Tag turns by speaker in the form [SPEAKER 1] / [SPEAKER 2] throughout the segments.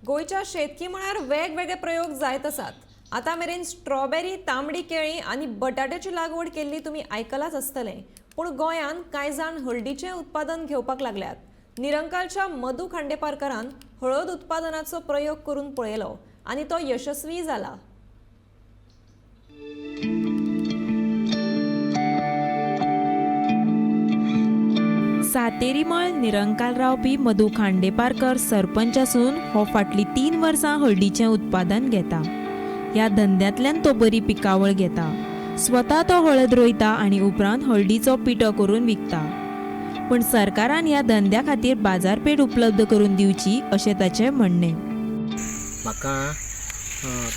[SPEAKER 1] गोयच्या शेतकी मळार वेगवेगळे प्रयोग जायत आसात. आता मेरेन स्ट्रॉबेरी, तांबडी केळी आणि बटाट्याची लागवड केल्ली तुम्ही आयकलाच आसतलें. पूण गोंयान कांय जाण हळदीचें उत्पादन घेवपाक लागल्यात. निरंकालच्या मधू खांडेपारकारान हळद उत्पादनाचो प्रयोग करून पळयलो आणि तो यशस्वी जाला.
[SPEAKER 2] सातेरीमळ निरंकाल रावपी मधू खांडेपारकर सरपंच असून हो फाटली 3 वर्सां हळदीचें उत्पादन घेता. ह्या धंद्यांतल्यान तो बरी पिकावळ घेता. स्वता तो हळद रोयता आणि उपरांत हळदीचो पिठो करून विकता. पण सरकारान ह्या धंद्या खातीर बाजारपेठ उपलब्ध करून दिवची अशें ताचें म्हणणें.
[SPEAKER 3] म्हाका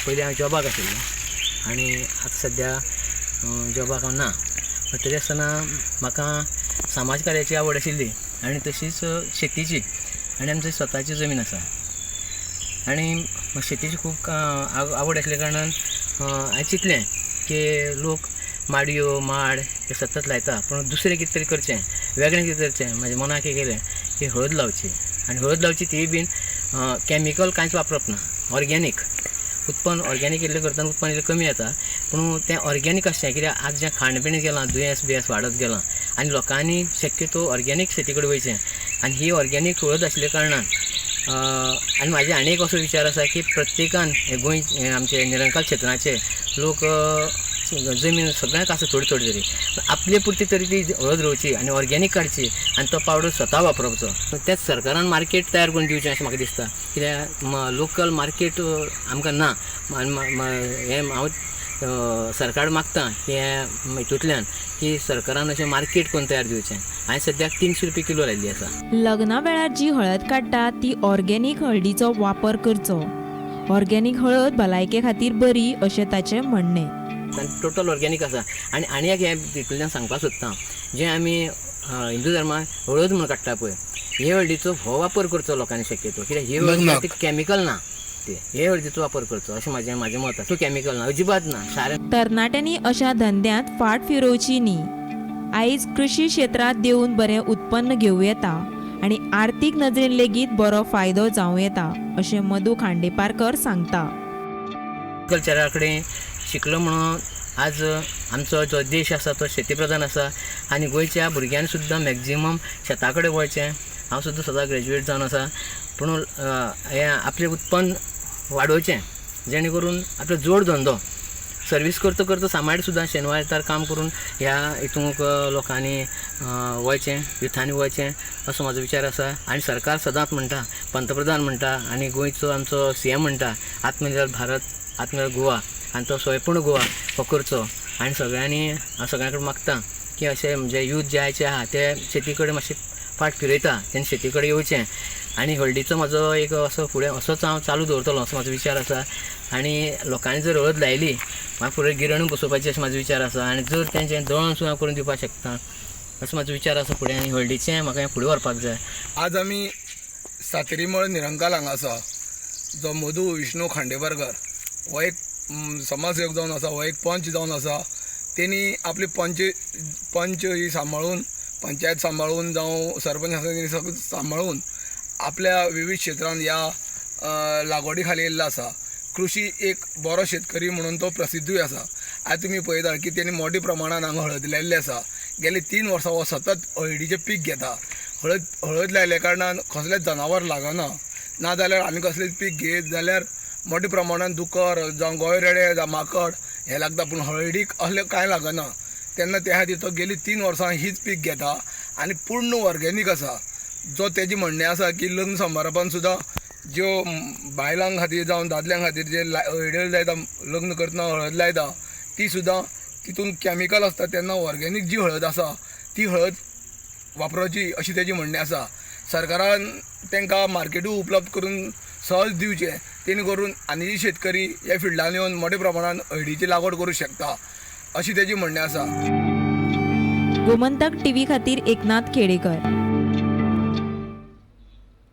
[SPEAKER 3] पयलीं हांव जॉबाक आशिल्लो आनी आतां सद्या जॉबाक हांव ना. तरी आसतना म्हाका समाज कार्याची आवड आशिल्ली आनी तशीच शेतीची आनी आमची स्वताची जमीन आसा आनी शेतीची खूब आवड आसल्या कारणान हांवें चिंतलें की लोक माडयो माड हे सतत लायता पूण दुसरें कितें तरी करचें, वेगळें कितें करचें. म्हाज्या मनाक एक येलें की हळद लावची आनी हळद लावची ती बीन कॅमिकल कांयच वापरप ना, ऑर्गेनीक उत्पन्न. ऑर्गेनीक इल्लें करतना उत्पन्न इल्लें कमी येता पूण तें ऑर्गेनीक आसचें. कित्याक आज जें खाणपिण गेलां दुयेंस वाडत गेलां आनी लोकांनी शक्यतो ऑर्गेनीक शेती कडेन वयचें आनी ही ऑर्गेनीक हळद आशिल्ल्या कारणान आनी म्हाजे आनी एक असो विचार आसा की प्रत्येकान गोंय आमचे निरंकाल क्षेत्राचे लोक जमीन सगळ्यांक आसा थोडी थोडी तरी आपले पुरती तरी ती हळद रोवची आनी ऑर्गेनीक काडची आनी तो पावडर स्वता वापरपाचो. तेच सरकारान मार्केट तयार करून दिवचें अशें म्हाका दिसता. कित्याक लोकल मार्केट आमकां ना. हें हांव सरकार मागता की हितूंतल्यान की सरकारान अशें मार्केट करून तयार दिवचें. हांवें सद्याक 300 रुपया किलो लायिल्ली आसा.
[SPEAKER 2] लग्ना वेळार जी हळद काडटा ती ऑर्गेनीक हळदीचो वापर करचो. ऑर्गेनीक हळद भलायके खातीर बरी अशें ताचें म्हणणें.
[SPEAKER 3] टोटल ऑर्गेनीक आसा आनी एक हें तितूंतल्यान सांगपाक सोदतां जें आमी हिंदू धर्मान हळद म्हूण काडटा पळय, हे हळदीचो हो वापर करचो लोकांनी शक्यतो. कित्याक ही हळद कॅमिकल ना, हे हळदीचो वापर करचो अशें म्हाजें मत आसा. तो कॅमिकल ना, अजिबात ना.
[SPEAKER 2] तरणाट्यांनी अशा धंद्यांत फाट फिरोवची न्ही. आयज कृशी क्षेत्रांत देऊन बरें उत्पन्न घेवं येता आनी आर्थीक नजरेन लेगीत बरो फायदो जावं येता अशें मधू खांडेपारकर सांगता.
[SPEAKER 3] कल्चरा कडेन शिकलो म्हणून आज आमचो जो देश आसा तो शेती प्रधान आसा आनी गोंयच्या भुरग्यांनी सुद्दां मॅक्झिमम शेता कडेन वळचें. हांव सुद्दां सदां ग्रॅज्युएट जावन आसा पूण हें आपलें उत्पन्न वाडोवचें जेणे करून आपलो जोड धंदो सर्वीस करता करता सांबाळ सुद्दां शेनवार आयतार काम करून ह्या हितूंक लोकांनी वळचें, युथांनी वळचें असो म्हाजो विचार आसा. आनी सरकार सदांच म्हणटा, पंतप्रधान म्हणटा आनी गोंयचो आमचो CM म्हणटा आत्मनिर्भर भारत, आत्मनिर्भर गोवा आनी तो स्वयंपूर्ण गोवा हो करचो. आनी सगळ्यांनी सगळ्यां कडेन मागता की अशें म्हणजे यूथ जे आयचे आहा ते शेती कडेन मातशें फाट फिरयता तेन्ना शेती कडेन येवचें आनी हळदीचो म्हजो एक असो फुडें असोच हांव चालू दवरतलो असो म्हाजो विचार आसा. आनी लोकांनी जर हळद लायली म्हाका फुडें गिरणूक बसोवपाची अशें म्हाजो विचार आसा आनी जर तेंचें दळण सुद्दां करून दिवपाक शकता असो म्हाजो विचार आसा फुडें. आनी हळदीचें म्हाका फुडें व्हरपाक जाय.
[SPEAKER 4] आज आमी सातेरीमळ निरंकाल हांगा आसा. जो मधू विष्णू खांडेपारकर हो एक समाजसेवक जावन आसा, हो एक पंच जावन आसा. तेणी आपली पंच ही सांबाळून, पंचायत सांबाळून जावं सरपंच आसा तेणी सगळें सांबाळून आपल्या विविध क्षेत्रांत ह्या लागवडी खाली येयल्लो आसा. कृषी एक बरो शेतकरी म्हणून तो प्रसिद्धूय आसा. आयज तुमी पळयता की तेणी मोठ्या प्रमाणात हांगा हळद लायिल्ली आसा. गेली 3 वर्सां हो सतत हळदीचें पीक घेता. हळद लायल्या कारणान कसलेच जनावर लागना. नाजाल्यार आनी कसलेच पीक घेत जाल्यार मोठ्या प्रमाणात दुकर जावं गोंयरेडे जावं माकड हे लागता पूण हळदीक असलें कांय लागना. तेन्ना त्या खातीर तो गेली 3 वर्सां हीच पीक घेता आनी पूर्ण ऑर्गेनीक आसा. जो तेजें म्हणणें आसा की लग्न समारंभान सुद्दां ज्यो बायलां खातीर जावं दादल्यां खातीर जे हळद लायता, लग्न करतना हळद लायता ती सुद्दां तितून कॅमिकल आसता. तेन्ना ऑर्गेनीक जी हळद आसा ती हळद वापरची अशी तेजें म्हणणें आसा. सरकारान तांकां मार्केटूय उपलब्ध करून सहज दिवचें तेणे करून आनी शेतकरी ह्या फिल्डान येवन मोठ्या प्रमाणात हळदीची लागवड करूं शकता अशी तेजें म्हणणें आसा.
[SPEAKER 2] गोमंतक TV खातीर एकनाथ खेडेकर.